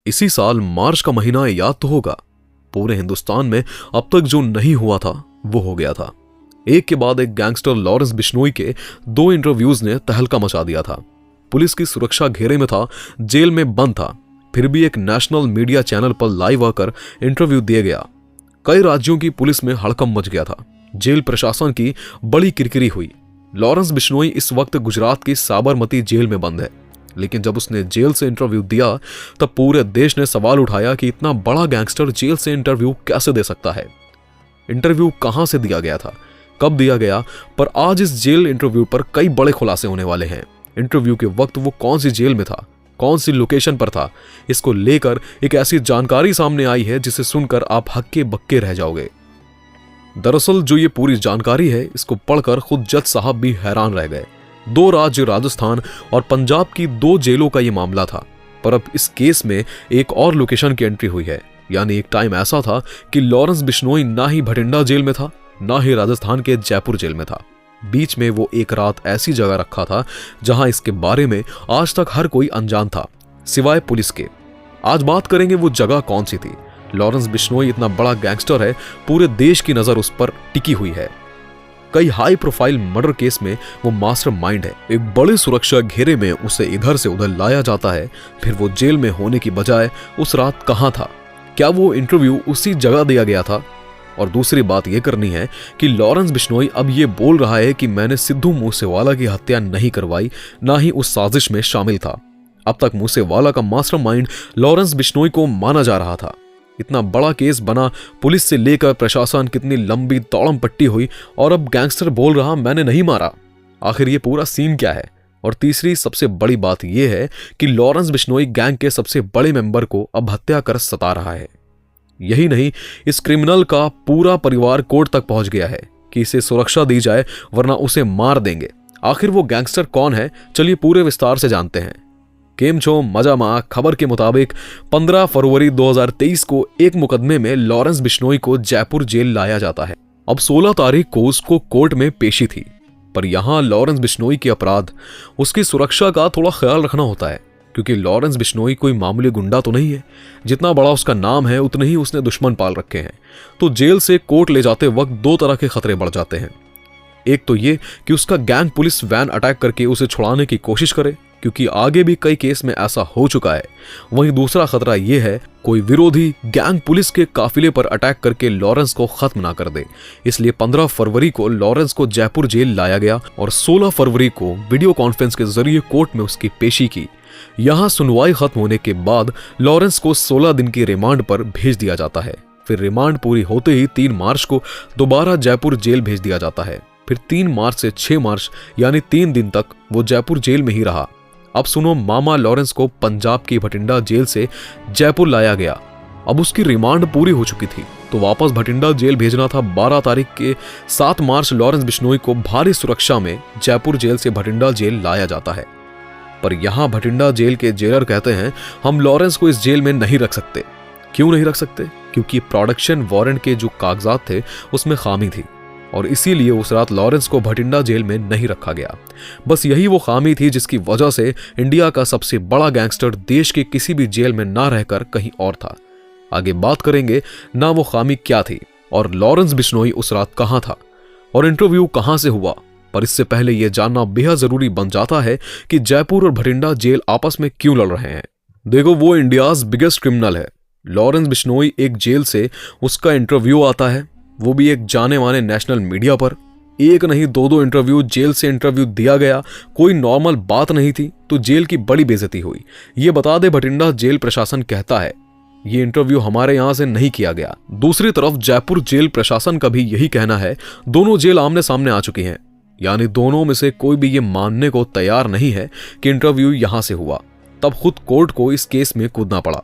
इसी साल मार्च का महीना याद तो होगा। पूरे हिंदुस्तान में अब तक जो नहीं हुआ था वो हो गया था। एक के बाद एक गैंगस्टर लॉरेंस बिश्नोई के 2 इंटरव्यूज ने तहलका मचा दिया था। पुलिस की सुरक्षा घेरे में था, जेल में बंद था, फिर भी एक नेशनल मीडिया चैनल पर लाइव आकर इंटरव्यू दिया गया। कई राज्यों की पुलिस में हड़कंप मच गया था। जेल प्रशासन की बड़ी किरकिरी हुई। लॉरेंस बिश्नोई इस वक्त गुजरात की साबरमती जेल में बंद है, लेकिन जब उसने जेल से इंटरव्यू दिया तब पूरे देश ने सवाल उठाया कि इतना बड़ा गैंगस्टर जेल से इंटरव्यू कैसे दे सकता है। इंटरव्यू कहां से दिया गया था, कब दिया गया, पर आज इस जेल इंटरव्यू पर कई बड़े खुलासे होने वाले हैं। इंटरव्यू के वक्त वो कौन सी जेल में था, कौन सी लोकेशन पर था, इसको लेकर एक ऐसी जानकारी सामने आई है जिसे सुनकर आप हक्के बक्के रह जाओगे। दरअसल जो ये पूरी जानकारी है, इसको पढ़कर खुद जज साहब भी हैरान रह गए। 2 राज्य राजस्थान और पंजाब की 2 जेलों का ये मामला था, पर अब इस केस में एक और लोकेशन की एंट्री हुई है। यानी एक टाइम ऐसा था कि लॉरेंस बिश्नोई ना ही भटिंडा जेल में था, ना ही राजस्थान के जयपुर जेल में था। बीच में वो एक रात ऐसी जगह रखा था जहां इसके बारे में आज तक हर कोई अनजान था, सिवाय पुलिस के। आज बात करेंगे वो जगह कौन सी थी। लॉरेंस बिश्नोई इतना बड़ा गैंगस्टर है, पूरे देश की नजर उस पर टिकी हुई है। कई हाई प्रोफाइल मर्डर केस में वो मास्टर माइंड है। एक बड़े सुरक्षा घेरे में उसे इधर से उधर लाया जाता है। फिर वो जेल में होने की बजाय उस रात कहां था, क्या वो इंटरव्यू उसी जगह दिया गया था? और दूसरी बात यह करनी है कि लॉरेंस बिश्नोई अब ये बोल रहा है कि मैंने सिद्धू मूसेवाला की हत्या नहीं करवाई, ना ही उस साजिश में शामिल था। अब तक मूसेवाला का मास्टरमाइंड लॉरेंस बिश्नोई को माना जा रहा था। इतना बड़ा केस बना, पुलिस से लेकर प्रशासन कितनी लंबी तौड़म पट्टी हुई, और अब गैंगस्टर बोल रहा मैंने नहीं मारा। आखिर ये पूरा सीन क्या है? और तीसरी सबसे बड़ी बात यह है कि लॉरेंस बिश्नोई गैंग के सबसे बड़े मेंबर को अब हत्या कर सता रहा है। यही नहीं, इस क्रिमिनल का पूरा परिवार कोर्ट तक पहुंच गया है कि इसे सुरक्षा दी जाए वरना उसे मार देंगे। आखिर वो गैंगस्टर कौन है, चलिए पूरे विस्तार से जानते हैं। केम छो मजामा खबर के मुताबिक 15 फरवरी 2023 को एक मुकदमे में लॉरेंस बिश्नोई को जयपुर जेल लाया जाता है। अब 16 तारीख को उसको कोर्ट में पेशी थी, पर यहां लॉरेंस बिश्नोई के अपराध, उसकी सुरक्षा का थोड़ा ख्याल रखना होता है, क्योंकि लॉरेंस बिश्नोई कोई मामूली गुंडा तो नहीं है। जितना बड़ा उसका नाम है उतने ही उसने दुश्मन पाल रखे हैं। तो जेल से कोर्ट ले जाते वक्त 2 तरह के खतरे बढ़ जाते हैं। एक तो ये कि उसका गैंग पुलिस वैन अटैक करके उसे छुड़ाने की कोशिश करे, क्योंकि आगे भी कई केस में ऐसा हो चुका है। वहीं दूसरा खतरा यह है कोई विरोधी गैंग पुलिस के काफिले पर अटैक करके लॉरेंस को खत्म ना कर दे। इसलिए 15 फरवरी को लॉरेंस को जयपुर जेल लाया गया और 16 फरवरी को वीडियो कॉन्फ्रेंस के जरिए कोर्ट में उसकी पेशी की। यहां सुनवाई खत्म होने के बाद लॉरेंस को 16 दिन की रिमांड पर भेज दिया जाता है। फिर रिमांड पूरी होते ही 3 मार्च को दोबारा जयपुर जेल भेज दिया जाता है। फिर 3 मार्च से 6 मार्च यानी 3 दिन तक वो जयपुर जेल में ही रहा। अब सुनो, मामा लॉरेंस को पंजाब की भटिंडा जेल से जयपुर लाया गया। अब उसकी रिमांड पूरी हो चुकी थी, तो वापस भटिंडा जेल भेजना था। 12 तारीख के 7 मार्च लॉरेंस बिश्नोई को भारी सुरक्षा में जयपुर जेल से भटिंडा जेल लाया जाता है। पर यहां भटिंडा जेल के जेलर कहते हैं हम लॉरेंस को इस जेल में नहीं रख सकते। क्यों नहीं रख सकते? क्योंकि प्रोडक्शन वारंट के जो कागजात थे उसमें खामी थी, और इसीलिए उस रात लॉरेंस को भटिंडा जेल में नहीं रखा गया। बस यही वो खामी थी जिसकी वजह से इंडिया का सबसे बड़ा गैंगस्टर देश के किसी भी जेल में ना रहकर कहीं और था। आगे बात करेंगे ना वो खामी क्या थी और लॉरेंस बिश्नोई उस रात कहां था और इंटरव्यू कहां से हुआ। पर इससे पहले यह जानना बेहद जरूरी बन जाता है कि जयपुर और भटिंडा जेल आपस में क्यों लड़ रहे हैं। देखो, वो इंडियाज बिगेस्ट क्रिमिनल है। लॉरेंस बिश्नोई एक जेल से उसका इंटरव्यू आता है, वो भी एक जाने माने नेशनल मीडिया पर। एक नहीं 2 इंटरव्यू, जेल से इंटरव्यू दिया गया। कोई नॉर्मल बात नहीं थी, तो जेल की बड़ी बेइज्जती हुई। ये बता दे, भटिंडा जेल प्रशासन कहता है ये इंटरव्यू हमारे यहां से नहीं किया गया। दूसरी तरफ जयपुर जेल प्रशासन का भी यही कहना है। दोनों जेल आमने सामने आ चुकी हैं, यानी दोनों में से कोई भी ये मानने को तैयार नहीं है कि इंटरव्यू यहां से हुआ। तब खुद कोर्ट को इस केस में कूदना पड़ा।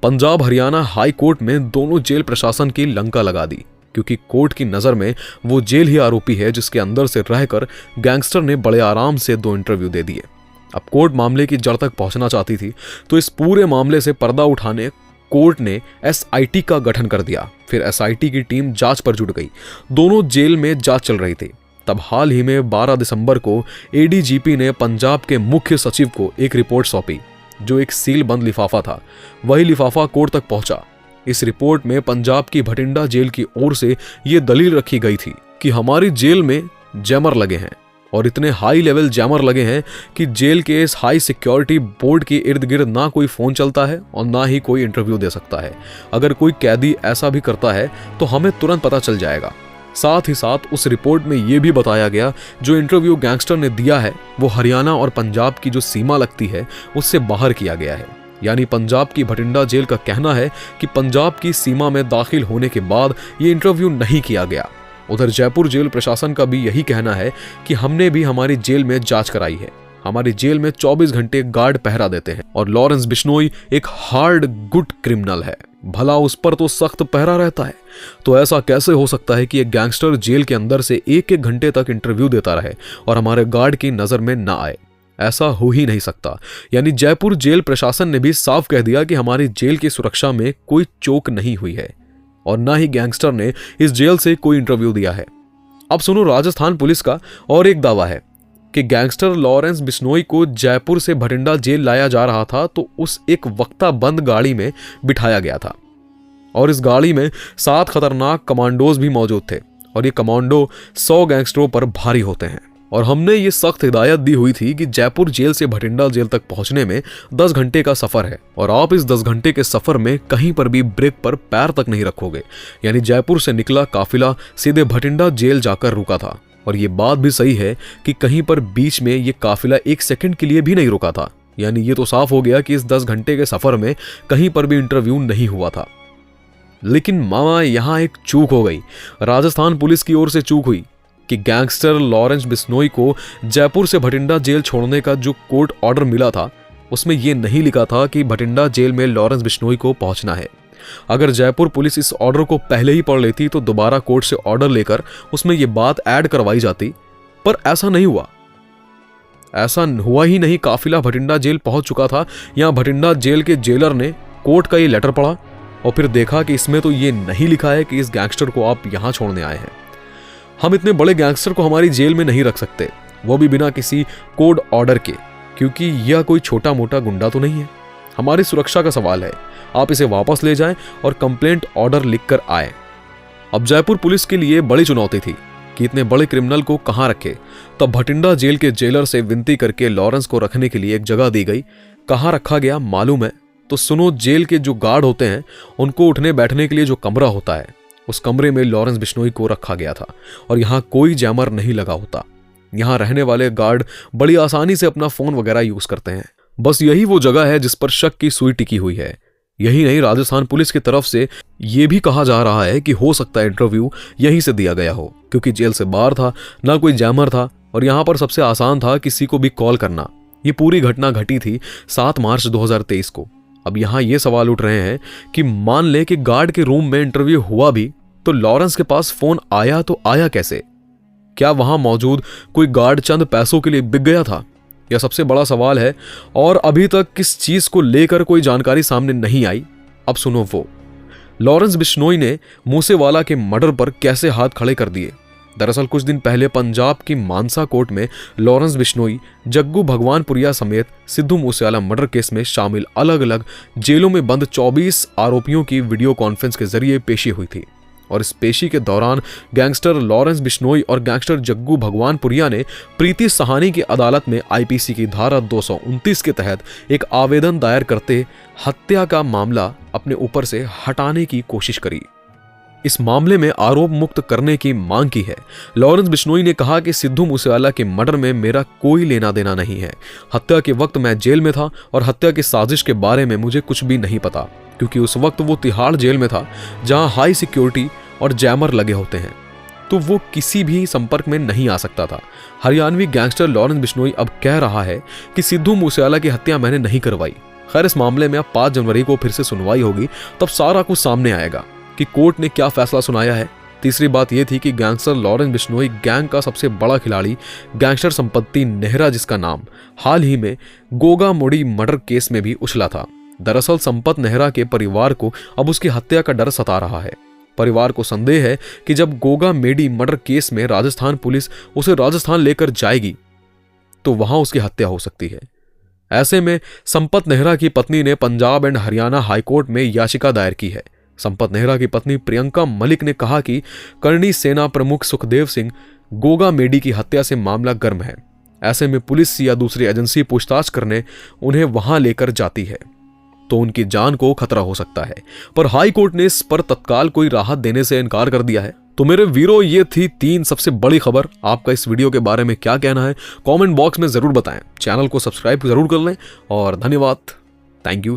पंजाब हरियाणा हाई कोर्ट में दोनों जेल प्रशासन की लंका लगा दी, क्योंकि कोर्ट की नजर में वो जेल ही आरोपी है जिसके अंदर से रहकर गैंगस्टर ने बड़े आराम से 2 इंटरव्यू दे दिए। अब कोर्ट मामले की जड़ तक पहुंचना चाहती थी, तो इस पूरे मामले से पर्दा उठाने कोर्ट ने SIT का गठन कर दिया। फिर SIT की टीम जांच पर जुट गई। दोनों जेल में जांच चल रही थी। तब हाल ही में 12 दिसंबर को ADGP ने पंजाब के मुख्य सचिव को एक रिपोर्ट सौंपी, जो एक सील बंद लिफाफा था, वही लिफाफा कोर्ट तक पहुंचा। इस रिपोर्ट में पंजाब की भटिंडा जेल की ओर से यह दलील रखी गई थी कि हमारी जेल में जैमर लगे हैं और इतने हाई लेवल जैमर लगे हैं कि जेल के इस हाई सिक्योरिटी बोर्ड के इर्द गिर्द ना कोई फोन चलता है और ना ही कोई इंटरव्यू दे सकता है। अगर कोई कैदी ऐसा भी करता है तो हमें तुरंत पता चल जाएगा। साथ ही साथ उस रिपोर्ट में यह भी बताया गया जो इंटरव्यू गैंगस्टर ने दिया है वो हरियाणा और पंजाब की जो सीमा लगती है उससे बाहर किया गया है। यानी पंजाब की भटिंडा जेल का कहना है कि पंजाब की सीमा में दाखिल होने के बाद ये इंटरव्यू नहीं किया गया। उधर जयपुर जेल प्रशासन का भी यही कहना है कि हमने भी हमारी जेल में जांच कराई है। हमारी जेल में 24 घंटे गार्ड पहरा देते हैं और लॉरेंस बिश्नोई एक हार्ड गुड क्रिमिनल है, भला उस पर तो सख्त पहरा रहता है। तो ऐसा कैसे हो सकता है कि एक गैंगस्टर जेल के अंदर से एक घंटे तक इंटरव्यू देता रहे और हमारे गार्ड की नजर में ना आए? ऐसा हो ही नहीं सकता। यानी जयपुर जेल प्रशासन ने भी साफ कह दिया कि हमारी जेल की सुरक्षा में कोई चोक नहीं हुई है और ना ही गैंगस्टर ने इस जेल से कोई इंटरव्यू दिया है। अब सुनो, राजस्थान पुलिस का और एक दावा है कि गैंगस्टर लॉरेंस बिश्नोई को जयपुर से भटिंडा जेल लाया जा रहा था तो उस एक वक्ता बंद गाड़ी में बिठाया गया था और इस गाड़ी में 7 खतरनाक कमांडोज भी मौजूद थे और ये कमांडो 100 गैंगस्टरों पर भारी होते हैं। और हमने ये सख्त हिदायत दी हुई थी कि जयपुर जेल से भटिंडा जेल तक पहुंचने में 10 घंटे का सफर है और आप इस 10 घंटे के सफर में कहीं पर भी ब्रेक पर पैर तक नहीं रखोगे। यानी जयपुर से निकला काफिला सीधे भटिंडा जेल जाकर रुका था और ये बात भी सही है कि कहीं पर बीच में ये काफिला 1 सेकंड के लिए भी नहीं रुका था। यानी ये तो साफ हो गया कि इस 10 घंटे के सफर में कहीं पर भी इंटरव्यू नहीं हुआ था। लेकिन मामा, यहां एक चूक हो गई। राजस्थान पुलिस की ओर से चूक हुई कि गैंगस्टर लॉरेंस बिश्नोई को जयपुर से भटिंडा जेल छोड़ने का जो कोर्ट ऑर्डर मिला था उसमें यह नहीं लिखा था कि भटिंडा जेल में लॉरेंस बिश्नोई को पहुंचना है। अगर जयपुर पुलिस इस ऑर्डर को पहले ही पढ़ लेती तो दोबारा कोर्ट से ऑर्डर लेकर उसमें यह बात ऐड करवाई जाती, पर ऐसा नहीं हुआ। ऐसा हुआ ही नहीं। काफिला भटिंडा जेल पहुंच चुका था। यहां भटिंडा जेल के जेलर ने कोर्ट का ये लेटर पढ़ा और फिर देखा कि इसमें तो ये नहीं लिखा है कि इस गैंगस्टर को आप यहां छोड़ने आए हैं। हम इतने बड़े गैंगस्टर को हमारी जेल में नहीं रख सकते, वो भी बिना किसी कोर्ट ऑर्डर के, क्योंकि यह कोई छोटा मोटा गुंडा तो नहीं है। हमारी सुरक्षा का सवाल है। आप इसे वापस ले जाएं और कंप्लेंट ऑर्डर लिखकर आए। अब जयपुर पुलिस के लिए बड़ी चुनौती थी कि इतने बड़े क्रिमिनल को कहां रखे। तब भटिंडा जेल के जेलर से विनती करके लॉरेंस को रखने के लिए एक जगह दी गई। कहां रखा गया मालूम है? तो सुनो, जेल के जो गार्ड होते हैं उनको उठने बैठने के लिए जो कमरा होता है उस कमरे में लॉरेंस बिश्नोई को रखा गया था और यहां कोई जैमर नहीं लगा होता। यहां रहने वाले गार्ड बड़ी आसानी से अपना फोन वगैरह यूज करते हैं। बस यही वो जगह है जिस पर शक की सुई टिकी हुई है। यही नहीं, राजस्थान पुलिस की तरफ से यह भी कहा जा रहा है कि हो सकता है इंटरव्यू यहीं से दिया गया हो, क्योंकि जेल से बाहर था, ना कोई जैमर था और यहां पर सबसे आसान था किसी को भी कॉल करना। ये पूरी घटना घटी थी 7 मार्च 2023 को। अब यहां ये सवाल उठ रहे हैं कि मान ले कि गार्ड के रूम में इंटरव्यू हुआ भी तो लॉरेंस के पास फोन आया तो आया कैसे? क्या वहां मौजूद कोई गार्ड चंद पैसों के लिए बिक गया था? यह सबसे बड़ा सवाल है और अभी तक किस चीज को लेकर कोई जानकारी सामने नहीं आई। अब सुनो, वो लॉरेंस बिश्नोई ने मूसेवाला के मर्डर पर कैसे हाथ खड़े कर दिए। दरअसल कुछ दिन पहले पंजाब की मानसा कोर्ट में लॉरेंस बिश्नोई, जग्गू भगवानपुरिया समेत सिद्धू मूसेवाला मर्डर केस में शामिल अलग अलग जेलों में बंद 24 आरोपियों की वीडियो कॉन्फ्रेंस के जरिए पेशी हुई थी और इस पेशी के दौरान गैंगस्टर लॉरेंस बिश्नोई और गैंगस्टर जग्गू भगवानपुरिया ने प्रीति सहानी की अदालत में आईपीसी की धारा 229 के तहत एक आवेदन दायर करते हत्या का मामला अपने ऊपर से हटाने की कोशिश करी। इस मामले में आरोप मुक्त करने की मांग की है। लॉरेंस बिश्नोई ने कहा कि सिद्धू मूसेवाला के मर्डर में मेरा कोई लेना देना नहीं है। हत्या के वक्त मैं जेल में था और हत्या की साजिश के बारे में मुझे कुछ भी नहीं पता, क्योंकि उस वक्त वो तिहाड़ जेल में था जहां हाई सिक्योरिटी और जैमर लगे होते हैं, तो वो किसी भी संपर्क में नहीं आ सकता था। हरियाणवी गैंगस्टर लॉरेंस बिश्नोई अब कह रहा है कि सिद्धू मूसेवाला की हत्या मैंने नहीं करवाई। खैर, इस मामले में अब 5 जनवरी को फिर से सुनवाई होगी, तब सारा कुछ सामने आएगा कि कोर्ट ने क्या फैसला सुनाया है। तीसरी बात यह थी कि गैंगस्टर लॉरेंस बिश्नोई गैंग का सबसे बड़ा खिलाड़ी गैंगस्टर संपत्ति नेहरा, जिसका नाम हाल ही में गोगा मोड़ी मर्डर केस में भी उछला था। दरअसल संपत नेहरा के परिवार को अब उसकी हत्या का डर सता रहा है। परिवार को संदेह है कि जब गोगा मेडी मर्डर केस में राजस्थान पुलिस उसे राजस्थान लेकर जाएगी तो वहां उसकी हत्या हो सकती है। ऐसे में संपत नेहरा की पत्नी ने पंजाब एंड हरियाणा हाईकोर्ट में याचिका दायर की है। संपत नेहरा की पत्नी प्रियंका मलिक ने कहा कि करणी सेना प्रमुख सुखदेव सिंह गोगा मेडी की हत्या से मामला गर्म है। ऐसे में पुलिस या दूसरी एजेंसी पूछताछ करने उन्हें वहां लेकर जाती है तो उनकी जान को खतरा हो सकता है, पर हाई कोर्ट ने इस पर तत्काल कोई राहत देने से इनकार कर दिया है। तो मेरे वीरों, ये थी 3 सबसे बड़ी खबर। आपका इस वीडियो के बारे में क्या कहना है कमेंट बॉक्स में जरूर बताएं। चैनल को सब्सक्राइब जरूर कर लें और धन्यवाद। Thank you.